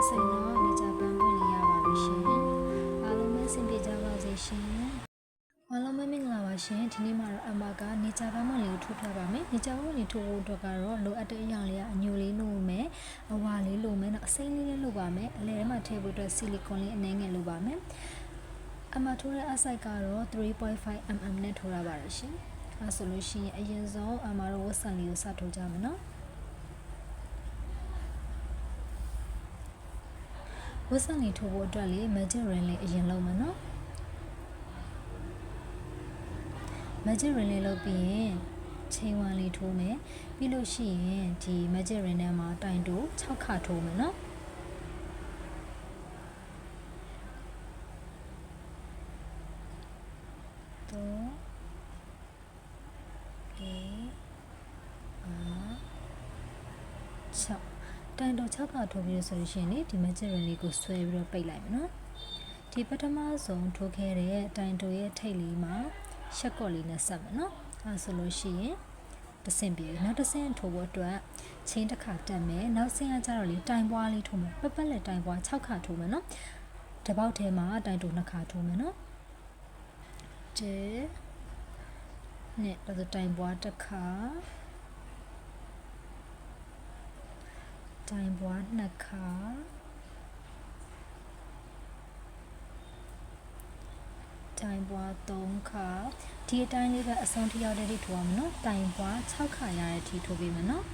ဆိုရင်တော့နေကြပန်းပွင့်လေးရပါပြီရှင်အားလုံးပဲဆင်ပြေကြပါစေရှင်အားလုံးပဲမင်္ဂလာပါရှင်ဒီနေ့မှာတော့အမကနေကြပန်းပွင့်လေးကိုထိုးပြပါမယ်နေကြပန်းပွင့်လေးထိုးဖို့အတွက်ကတော့လိုအပ်တဲ့အရာလေးကအညိုလေးလိုမယ်အဝါလေးလိုမယ်နော်အစိမ်းလေးလိုပါမယ်အလဲထဲမှာထည့်ဖို့အတွက်ဆီလီကွန်လေးအနည်းငယ်လိုပါမယ်အမထိုးတဲ့အစိုက်ကတော့ 3.5 mm နဲ့ထိုးရပါတယ်ရှင်အဲဆိုလို့ရှိရင်အရင်ဆုံးအမတို့ဝတ်ဆန်လေးကိုစထိုးကြမယ်နော်ဝတ်ဆန်လေးထိုးဖို့အတွက်လေ magic ring လေးအရင်လုပ်မယ်နော် magic ring လေးလုပ်ပြီးရင်ချိန်ဝမ်လေးထိုးမယ်ပြီးလို့ရှိရင်ဒီ magic ring ထဲမှာတိုင်တိုး6ခါထိုးမယ်နော်တိုင်တို6ခါထိုးပြီးဆိုလို့ရှိရင်ဒီ magic ring လေးကိုဆွဲပြီးတော့ပိတ်လိုက်မယ်နော်ဒီပထမဆုံးထိုးခဲ့တဲ့တိုင်တိုရဲ့ထိတ်လေးမှာရှက်ကော့လေးနဲ့ဆက်မယ်နော်အဲဆိုလို့ရှိရင်တစ်ဆင့်ပြီးနောက်တစ်ဆင့်ထိုးဖို့အတွက်ချင်းတစ်ခါတက်မယ်နောက်ဆင့်ကကြတော့လေတိုင်ပွားလေးထိုးမယ်ပက်လက်တိုင်ပွား6ခါထိုးမယ်နော်တပေါက်ထဲမှာတိုင်တို2ခါထိုးမယ်နော်နဲ့တော့တိုင်ပွားတစ်ခါတိုင်ပွား2ခါတိုင်ပွား3ခါဒီအတိုင်းလေးပဲအဆုံးထိရောက်တဲ့ထိထိုးရမယ်နော်တိုင်ပွား6ခါရတဲ့ထိထိုးပေးမယ်နော်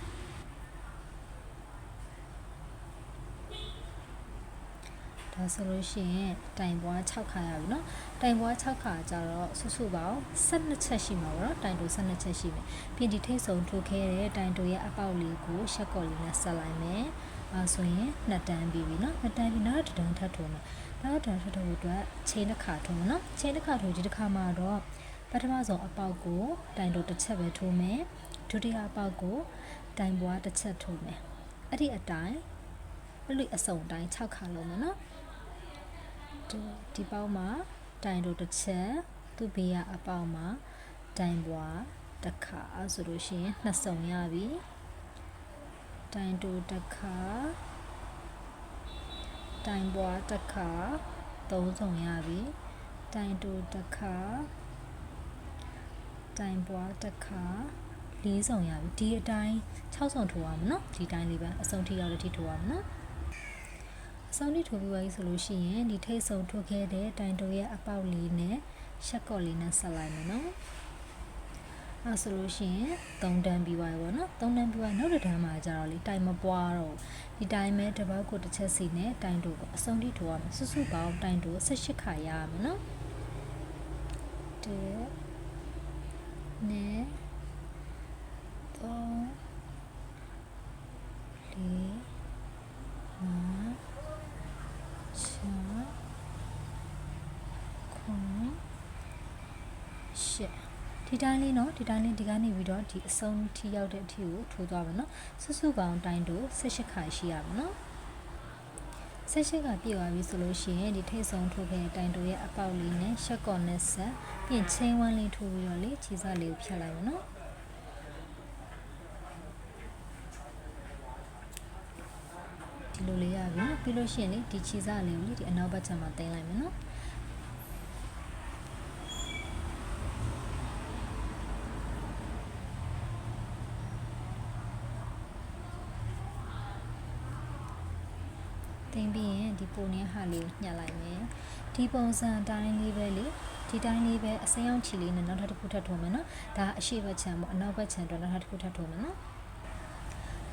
ဒါဆိုလို့ရှိရင်တိုင်ပွား6ခါရပြီနော်တိုင်ပွား6ခါကျတော့စုပေါင်း12ချက်ရှိမှာပေါ့နော်တိုင်တို12ချက်ရှိမယ်ပြီးဒီထိတ်ဆုံးထိုးခဲတဲ့တိုင်တိုရဲ့အပေါက်လေးကိုရှက်ကော်လေးနဲ့ဆက်လိုက်မယ်ဆိုရင်2တန်းပြီးပြီနော်2တန်းပြီးနောက်တစ်တန်းထပ်ထိုးမယ်နောက်တစ်တန်းထပ်ထိုးဖို့အတွက်ချိန်တစ်ခါထိုးမယ်နော်ချိန်တစ်ခါထိုးဒီတစ်ခါမှာတော့ပထမဆုံးအပေါက်ကိုတိုင်တိုတစ်ချက်ပဲထိုးမယ်ဒုတိယအပေါက်ကိုတိုင်ပွားတစ်ချက်ထိုးမယ်အဲ့ဒီအတိုင်းအစုံတိုင်း6ခါလုံးမယ်နော်ဒီပေါက်မှာတိုင်တိုတစ်ချက်သူ့ဘေးကအပေါက်မှာတိုင်ပွားတစ်ခါဆိုလို့ရှိရင်2စုံရပြီတိုင်တိုတစ်ခါတိုင်ပွားတစ်ခါ3စုံရပြီတိုင်တိုတစ်ခါတိုင်ပွားတစ်ခါ4စုံရပြီဒီအတိုင်း6စုံထိုးရမယ်နော်ဒီတိုင်းလေးပဲအစုံထိရောက်တဲ့ထိထိုးရမယ်နော်အစုံထိထိုးပြီးပါပြီဆိုလို့ရှိရင်ဒီထိတ်စုံထိုးခဲ့တဲ့တိုင်တိုရဲ့အပေါက်လေးနဲ့ရှက်ကော့လေးနဲ့ဆက်လိုက်မယ်နော်အဲဆိုလို့ရှိရင်3တန်းပြီးသွားပြီပေါ့နော်3တန်းပြီးသွားနောက်တစ်တန်းမှာကျတော့လေတိုင်မပွားတော့ဒီတိုင်းပဲတစ်ပေါက်ကိုတစ်ချက်စီနဲ့တိုင်တိုကိုအစုံထိထိုးရမယ်စုပေါင်းတိုင်တို18ခါရရမယ်နော်နဲ့ဒီတိုင်းလေးနော်ဒီတိုင်းလေးဒီကနေပြီးတော့ဒီအစုံထိရောက်တဲ့အထိကိုထိုးသွားမယ်နော်စုပေါင်းတိုင်းတို့18ခါရှိရမယ်နော်18ခါပြည့်သွားပြီဆိုလို့ရှိရင်ဒီထိတ်ဆုံးထိုးခဲ့တဲ့တိုင်တို့ရဲ့အပေါက်လေးနဲ့ရှက်ကော့နဲ့ဆက်ပြင်ချင်းဝမ်းလေးထိုးပြီးတော့လေခြေစလေးကိုဖြတ်လိုက်မယ်နော်ဒီလိုလေးရပြီပြီးလို့ရှိရင်လေဒီခြေစလေးကိုလေဒီအနောက်ဘက်ခြမ်းမှာတင်လိုက်မယ်နော်တင်ပြီးရင်ဒီပုံနဲ့ဟာလေးကိုညှက်လိုက်မယ်ဒီပုံစံတိုင်းလေးပဲလေဒီတိုင်းလေးပဲအစိမ်းရောင်ချီလေးနဲ့နောက်တစ်ခုထပ်ထိုးမယ်နော်ဒါအရှိဘက်ခြမ်းပေါ့အနောက်ဘက်ခြမ်းတော့နောက်တစ်ခုထပ်ထိုးမယ်နော်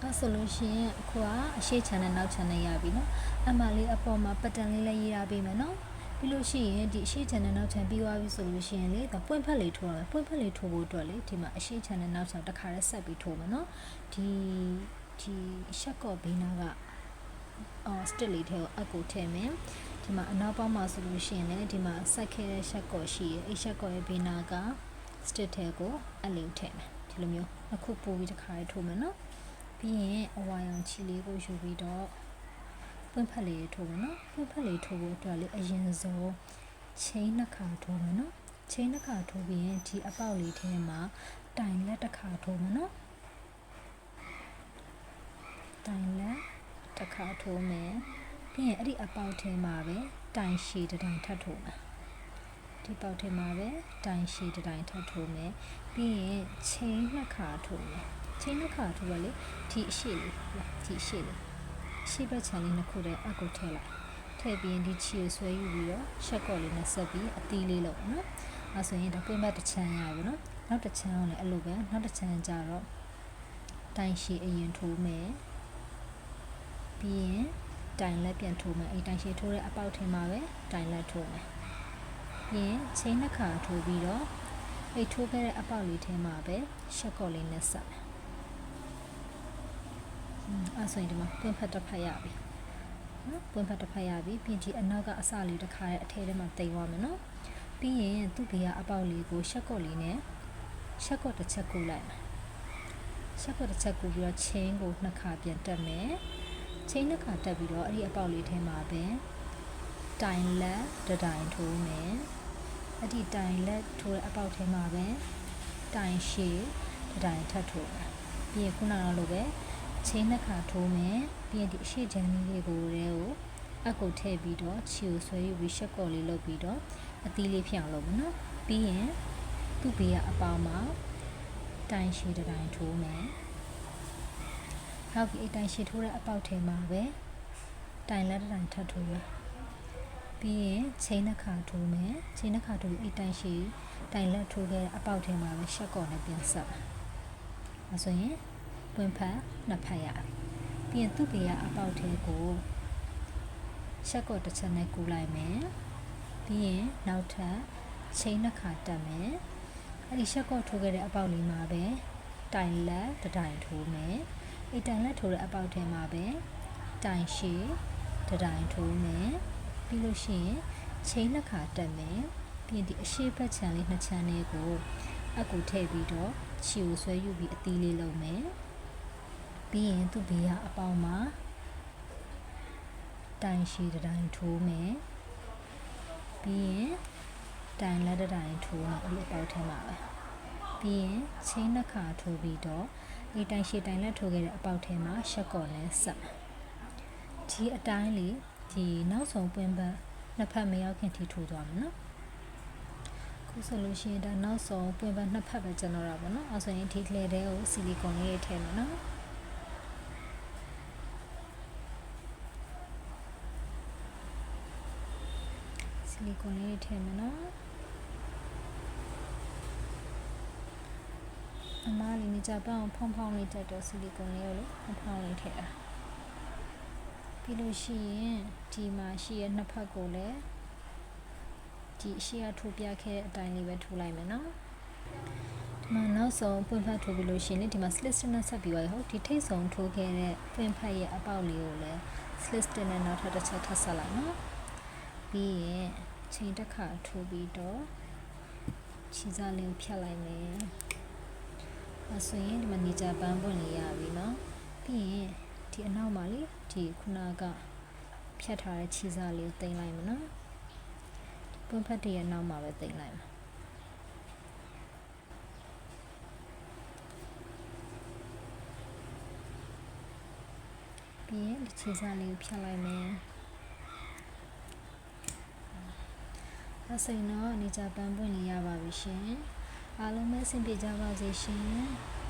အဲဆိုလို့ရှိရင်အခုကအရှိခြမ်းနဲ့နောက်ခြမ်းနဲ့ရပြီနော်အမလေးအပေါ်မှာပတန်လေးလည်းရေးထားပေးမယ်နော်ပြီးလို့ရှိရင်ဒီအရှိခြမ်းနဲ့နောက်ခြမ်းပြီးသွားပြီဆိုလို့ရှိရင်လေဒါပွင့်ဖက်လေးထိုးရမယ်ပွင့်ဖက်လေးထိုးဖို့အတွက်လေဒီမှာအရှိခြမ်းနဲ့နောက်ခြမ်းတစ်ခါတည်းဆက်ပြီးထိုးမယ်နော်ဒီရှက်ကော့ဘေးနာကစတစ်လေးထဲကိုအကူထည့်မယ်ဒီမှာအနောက်ပေါက်မှာဆိုလို့ရှိရင်လည်းဒီမှာစိုက်ခဲ့တဲ့ရှက်ကော့ရှိရအဲ့ရှက်ကော့ရဲ့ဘေးနာကစတစ်ထဲကိုအလေးထည့်မယ်ဒီလိုမျိုးအခုပို့ပြီးတစ်ခါလေးထိုးမယ်နော်ပြီးရင်အဝါရောင်ချီလေးကိုယူပြီးတော့ပွင့်ဖက်လေးထိုးမယ်နော်ပွင့်ဖက်လေးထိုးဖို့အတွက်လေအရင်ဆုံးချိန်2ခါထိုးမယ်နော်ချိန်2ခါထိုးပြီးရင်ဒီအပေါက်လေးထဲမှာတိုင်လက်တစ်ခါထိုးမယ်နော်တိုင်လက်တစ်ခါထိုးမယ် ပြီးရင်အဲ့ဒီအပေါက်ထဲမှာပဲတိုင်ရှည်တစ်တိုင်ထပ်ထိုးမယ်ဒီပေါက်ထဲမှာပဲတိုင်ရှည်တစ်တိုင်ထပ်ထိုးမယ်ပြီးရင်ချိန်နှစ်ခါထိုးမယ်ချိန်နှစ်ခါထိုးရလေဒီအရှိလေးဒီအရှိလေးရှေ့ဘက်ခြမ်းလေးနှစ်ခုတည်းအကူထည့်လိုက်ထည့်ပြီးရင်ဒီချီကိုဆွဲယူပြီးတော့ရှက်ကော့လေးနဲ့ဆက်ပြီးအသီးလေးလုပ်နော်အဲဆိုရင်ဒါပွင့်ဘက်တစ်ချမ်းရပြီနော်နောက်တစ်ချမ်းအောင်လည်းအဲ့လိုပဲနောက်တစ်ချမ်းကျတော့တိုင်ရှည်အရင်ထိုးမယ်ပြီးရင်တိုင်လက်ပြန်ထိုးမယ်အဲ့တိုင်ရှည်ထိုးတဲ့အပေါက်ထဲမှာပဲတိုင်လက်ထိုးမယ်ပြီးရင်ချိန်နှစ်ခါထိုးပြီးတော့အဲ့ထိုးခဲ့တဲ့အပေါက်လေးထဲမှာပဲရှက်ကော့လေးနဲ့ဆက်မယ်အဲ့ဆိုရင်ဒီမှာပွင့်ဖက်တစ်ဖက်ရပြီနော်ပွင့်ဖက်တစ်ဖက်ရပြီပြင်ကြီးအနောက်ကအစလေးတစ်ခါရဲ့အထဲထဲမှာတိမ်သွားမယ်နော်ပြီးရင်သူ့ဘေးကအပေါက်လေးကိုရှက်ကော့လေးနဲ့ရှက်ကော့တစ်ချက်ကူလိုက်မယ်ရှက်ကော့တစ်ချက်ကူပြီးတော့ချင်းကိုနှစ်ခါပြန်တက်မယ်ချင်းနှစ်ခါတက်ပြီးတော့အဲ့ဒီအပေါက်လေးထဲမှာပဲတိုင်လက်တစ်တိုင်ထိုးမယ်အဲ့ဒီတိုင်လက်ထိုးတဲ့အပေါက်ထဲမှာပဲတိုင်ရှည်တစ်တိုင်ထပ်ထိုးမယ်ပြီးရင်ခုနကလိုပဲချင်းနှစ်ခါထိုးမယ်ပြီးရင်ဒီအရှိချမ်းလေးကိုအကုတ်ထည့်ပြီးတော့ခြေကိုဆွဲယူပြီးရှက်ကော့လေးလုပ်ပြီးတော့အသီးလေးဖြောင်းလုပ်မယ်နော်ပြီးရင်သူ့ဘေးကအပေါက်မှာတိုင်ရှည်တစ်တိုင်ထိုးမယ်နောက်ပြီးအတိုင်ရှည်ထိုးတဲ့အပေါက်ထဲမှာပဲတိုင်လက်တစ်တိုင်ထပ်ထိုးမယ်ပြီးရင်ချိန်နှစ်ခါထိုးမယ်ချိန်နှစ်ခါထိုးပြီးအတိုင်ရှည်တိုင်လက်ထိုးခဲ့တဲ့အပေါက်ထဲမှာပဲရှက်ကော့နဲ့ပြန်ဆက်မယ်အဲဆိုရင်ပွင့်ဖက်နှစ်ဖက်ရပြီပြီးရင်သူ့ဘေးကအပေါက်ထဲကိုရှက်ကော့တစ်ချက်နဲ့ကူလိုက်မယ်ပြီးရင်နောက်ထပ်ချိန်နှစ်ခါတက်မယ်အဲ့ဒီရှက်ကော့ထိုးခဲ့တဲ့အပေါက်လေးမှာပဲတိုင်လက်တစ်တိုင်ထိုးမယ်အဲ့တိုင်လက်ထိုးတဲ့အပေါက်ထဲမှာပဲတိုင်ရှည်တစ်တိုင်ထိုးမယ်ပြီးလို့ရှိရင်ချိန်နှစ်ခါတက်မယ်ပြီးရင်ဒီအရှိဘက်ခြမ်းလေးနှစ်ချမ်းလေးကိုအကူထည့်ပြီးတော့ခြေကိုဆွဲယူပြီးအသီးလေးလုပ်မယ်ပြီးရင်သူ့ဘေးကအပေါက်မှာတိုင်ရှည်တစ်တိုင်ထိုးမယ်ပြီးရင်တိုင်လက်တစ်တိုင်ထိုးမယ်အဲ့ဒီအပေါက်ထဲမှာပဲပြီးရင်ချင်းနှစ်ခါထိုးပြီးတော့ဒီတိုင်ရှည်တိုင်လက်ထိုးခဲ့တဲ့အပေါက်ထဲမှာရှက်ကော့နဲ့ဆက်ဒီအတိုင်းလေးဒီနောက်ဆုံးပွင့်ဘက်နှစ်ဖက်မရောက်ခင်ထိထိုးသွားမယ်နော်ခုဆိုလို့ရှိရင်ဒါနောက်ဆုံးပွင့်ဘက်နှစ်ဖက်ပဲကျန်တော့တာပေါ့နော်အဲဆိုရင်ဒီလေတဲ့ကိုဆီလီကွန်လေးထည့်မယ်နော်ဆီလီကွန်လေးထည့်မယ်နော်အမားလေးနေကြပအောင်ဖောင်းဖောင်းလေးတက်တော့ဆီလီကွန်လေးကိုလေဖောင်းလေးထည့်တာပြီးလို့ရှိရင်ဒီမှာရှိရဲ့နှစ်ဖက်ကိုလည်းဒီအရှိရထိုးပြခဲ့တဲ့အတိုင်းလေးပဲထိုးလိုက်မယ်နော်ဒီမှာနောက်ဆုံးပွင့်ဖက်ထိုးပြီးလို့ရှိရင်လေဒီမှာ slit stitch နဲ့ဆက်ပြီးသွားရဟုတ်ဒီထိတ်ဆုံးထိုးခဲ့တဲ့ပွင့်ဖက်ရဲ့အပေါက်လေးကိုလည်း slit stitch နဲ့နောက်ထပ်တစ်ချက်ထပ်ဆက်လိုက်နော်ပြီးရင်ချိန်တစ်ခါထိုးပြီးတော့ခြေစားလေးကိုဖြတ်လိုက်မယ်အဲဆိုရင်ဒီမှာနေကြပန်းပွင့်လေးရပြီနော်ပြီးရင်ဒီအနောက်မှာလေဒီခုနကဖြတ်ထားတဲ့ခြေစားလေးကိုတင်လိုက်မယ်နော်ပွင့်ဖက်တရဲ့နောက်မှာပဲတင်လိုက်မယ်ပြီးရင်ဒီခြေစားလေးကိုဖြတ်လိုက်မယ်အစိမ်းတော့နေကြပန်းပွင့်လေးရပါပြီရှင်အားလုံးပဲအဆင်ပြေကြပါစေရှင်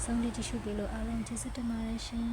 ဆုံးဖြတ်တ िश ပေးလို့အားလုံးကျေးဇူးတင်ပါတယ်ရှင်